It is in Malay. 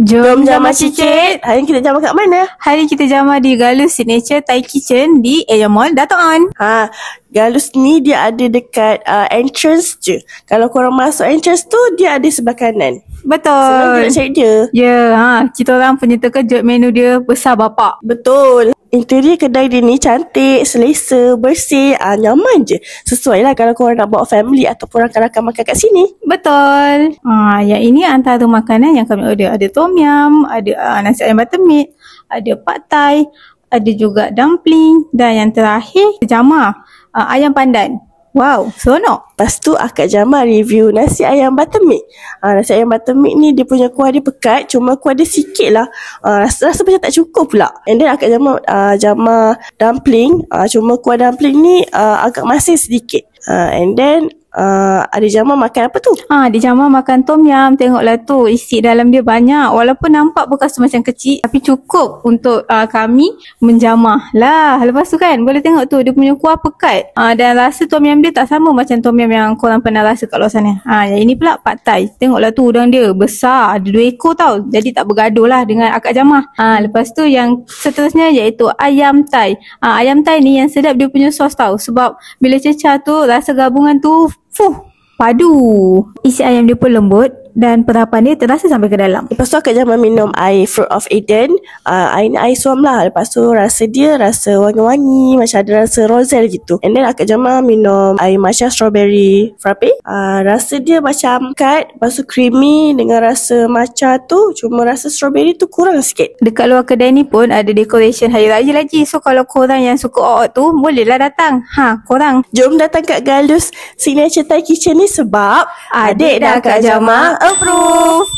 Jom jamah cicit. Hari ni kita jamah kat mana? Hari kita jamah di Galus Signature Thai Kitchen di Asia Mall, Dato' On. Galus ni dia ada dekat entrance je. Kalau korang masuk entrance tu, dia ada sebelah kanan. Betul. Senang je nak cari dia. Ya, kita orang punya terkejut menu dia besar bapak. Betul. Interior kedai dia ni cantik, selesa, bersih, nyaman je. Sesuai lah kalau korang nak bawa family ataupun rakan-rakan makan kat sini. Betul. Yang ini antara makanan yang kami order. Ada tom yum, ada nasi ayam buttermilk, ada pad thai, ada juga dumpling, dan yang terakhir jamah ayam pandan. Wow, seronok. Lepas tu Akak Jamah review nasi ayam buttermilk. Nasi ayam buttermilk ni dia punya kuah dia pekat, cuma kuah dia sikit lah. Rasa macam tak cukup pula. And then Akak Jamah dumpling, cuma kuah dumpling ni agak masin sedikit. And then ada Jamah makan apa tu? Dia Jamah makan tom yum. Tengoklah tu, isi dalam dia banyak. Walaupun nampak bekas tu macam kecil, tapi cukup untuk kami menjamah lah. Lepas tu kan, boleh tengok tu, dia punya kuah pekat. Dan rasa tom yum dia tak sama macam tom yum yang korang pernah rasa kat luar sana. Yang ini pula pad thai. Tengoklah tu, udang dia besar, ada 2 ekor tau. Jadi tak bergaduh lah dengan Akak Jamah. Lepas tu yang seterusnya iaitu ayam thai. Ayam thai ni yang sedap dia punya sos tau. Sebab bila cecah tu, rasa gabungan tu padu. Isi ayam dia pun lembut dan perapan dia terasa sampai ke dalam. Lepas tu Akak Jamah minum air Fruit of Eden. Air ni air suam lah. Lepas tu rasa dia rasa wangi-wangi, macam ada rasa roselle gitu. And then Akak Jamah minum air matcha strawberry frappe. Rasa dia macam kat. Lepas tu creamy dengan rasa matcha tu. Cuma rasa strawberry tu kurang sikit. Dekat luar kedai ni pun ada decoration hari raya lagi. So kalau korang yang suka oot tu, bolehlah datang. Korang jom datang kat Galus Signature Thai Kitchen ni sebab adik dah Akak Jamah approve.